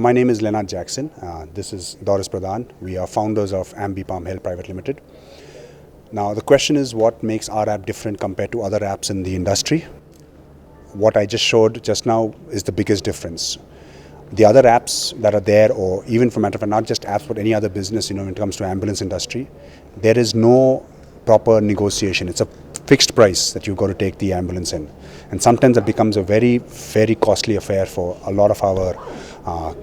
My name is Leonard Jackson. This is Doris Pradhan. We are founders of AmbiPalm Health Private Limited. Now the question is, what makes our app different compared to other apps in the industry? What I just showed just now is the biggest difference. The other apps that are there, or even for matter of fact, not just apps but any other business, when it comes to ambulance industry, there is no proper negotiation. It's a fixed price that you've got to take the ambulance in, and sometimes it becomes a very, very costly affair for a lot of our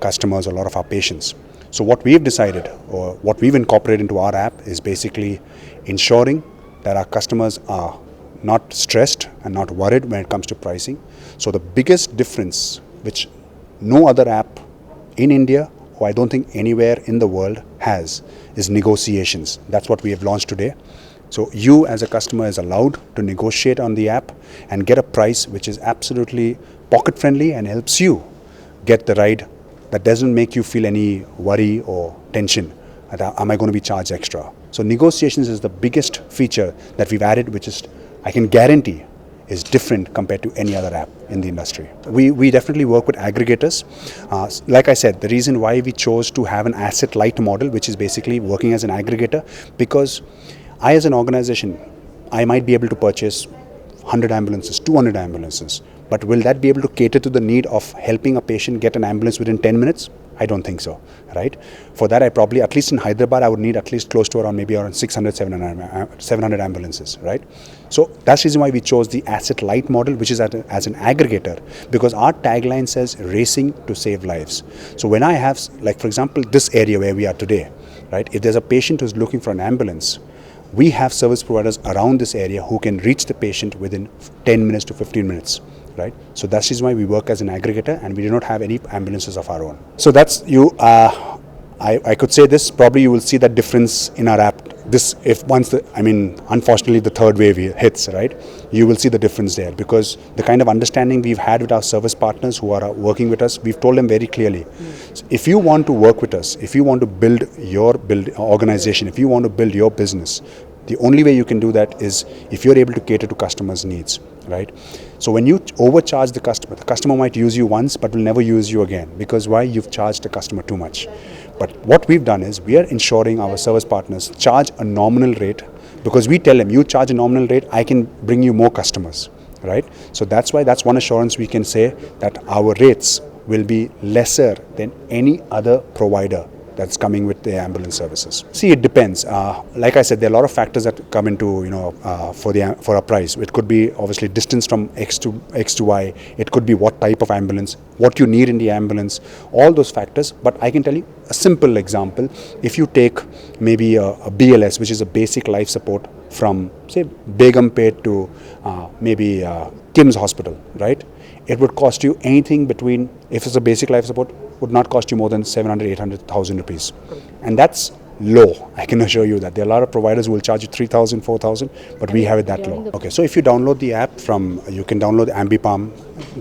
customers, a lot of our patients. So what we've decided, or what we've incorporated into our app, is basically ensuring that our customers are not stressed and not worried when it comes to pricing. So the biggest difference, which no other app in India, or I don't think anywhere in the world has, is negotiations. That's what we have launched today. So you as a customer is allowed to negotiate on the app and get a price which is absolutely pocket friendly and helps you get the ride that doesn't make you feel any worry or tension. Am I going to be charged extra? So negotiations is the biggest feature that we've added, which is, I can guarantee, is different compared to any other app in the industry. We definitely work with aggregators. Like I said, the reason why we chose to have an asset light model, which is basically working as an aggregator, because I as an organization, I might be able to purchase 100 ambulances, 200 ambulances, but will that be able to cater to the need of helping a patient get an ambulance within 10 minutes? I don't think so, right? For that, I probably, at least in Hyderabad, I would need at least close to around 600, 700 ambulances, right? So that's the reason why we chose the asset light model, which is as an aggregator, because our tagline says racing to save lives. So when I have, like for example, this area where we are today, right? If there's a patient who's looking for an ambulance, we have service providers around this area who can reach the patient within 10 minutes to 15 minutes. Right? So that's why we work as an aggregator, and we do not have any ambulances of our own. So that's you. I could say this. Probably you will see that difference in our app. Unfortunately, the third wave hits, right? You will see the difference there, because the kind of understanding we've had with our service partners who are working with us, we've told them very clearly. So if you want to work with us, if you want to build your organization, if you want to build your business, the only way you can do that is if you're able to cater to customers' needs, right? So when you overcharge the customer might use you once but will never use you again, because why? You've charged the customer too much. But what we've done is we are ensuring our service partners charge a nominal rate, because we tell them, you charge a nominal rate, I can bring you more customers, right? So that's why, that's one assurance we can say, that our rates will be lesser than any other provider that's coming with the ambulance services. See, it depends. Like I said, there are a lot of factors that come into, for a price. It could be obviously distance from X to Y. It could be what type of ambulance, what you need in the ambulance, all those factors. But I can tell you a simple example. If you take maybe a BLS, which is a basic life support, from say Begumpet to maybe Kim's Hospital, right? It would cost you anything between, if it's a basic life support, would not cost you more than 700, 800,000 rupees. And that's low. I can assure you that. There are a lot of providers who will charge you 3,000, 4,000, but we have it that low. Okay, so if you download the app you can download AmbiPalm,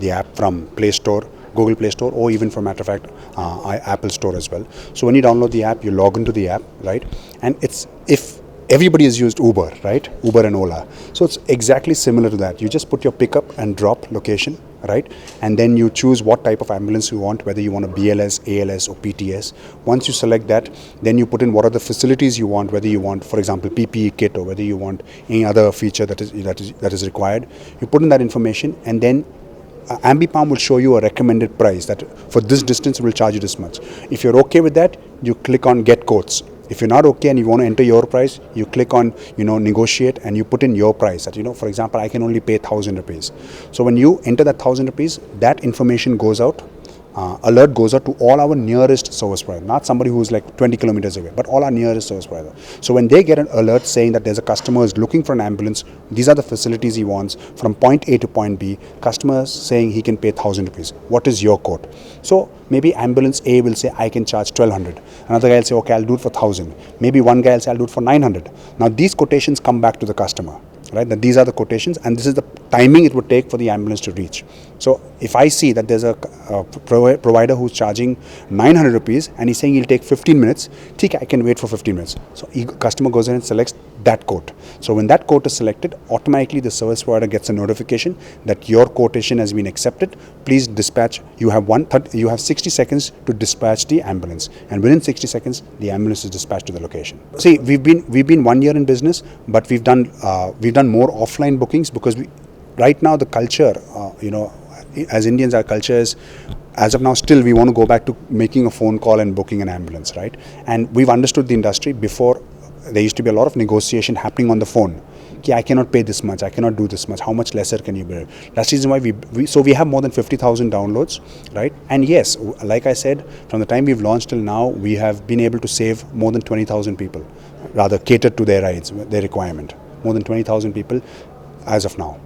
the app from Play Store, Google Play Store, or even for matter of fact, Apple Store as well. So when you download the app, you log into the app, right? And if everybody has used Uber, right? Uber and Ola. So it's exactly similar to that. You just put your pickup and drop location, right? And then you choose what type of ambulance you want, whether you want a BLS, ALS or PTS. Once you select that, then you put in what are the facilities you want, whether you want, for example, PPE kit, or whether you want any other feature that is required. You put in that information, and then AmbiPalm will show you a recommended price that for this distance will charge you this much. If you're okay with that, you click on get quotes. If you're not okay and you want to enter your price, you click on, negotiate, and you put in your price that, for example, I can only pay 1,000 rupees. So when you enter that 1,000 rupees, that information goes out, alert goes out to all our nearest service provider, not somebody who's like 20 kilometers away, but all our nearest service provider. So when they get an alert saying that there's a customer who's looking for an ambulance, these are the facilities he wants from point A to point B, customer saying he can pay 1,000 rupees. What is your quote? So maybe ambulance A will say, I can charge 1,200. Another guy will say, okay, I'll do it for 1,000. Maybe one guy will say, I'll do it for 900. Now these quotations come back to the customer, right? That these are the quotations, and this is the timing it would take for the ambulance to reach. So if I see that there's a provider who's charging 900 rupees and he's saying he'll take 15 minutes, I can wait for 15 minutes. So customer goes in and selects that quote. So when that quote is selected, automatically the service provider gets a notification that your quotation has been accepted. Please dispatch. You have 60 seconds to dispatch the ambulance, and within 60 seconds the ambulance is dispatched to the location. See, we've been 1 year in business, but we've done more offline bookings because right now the culture, as Indians, our culture is, as of now, still we want to go back to making a phone call and booking an ambulance, right? And we've understood the industry. Before, there used to be a lot of negotiation happening on the phone. I cannot pay this much, I cannot do this much, how much lesser can you bill? That's the reason why we have more than 50,000 downloads, right? And yes, like I said, from the time we've launched till now, we have been able to save more than 20,000 people, rather catered to their rights, their requirement. More than 20,000 people as of now.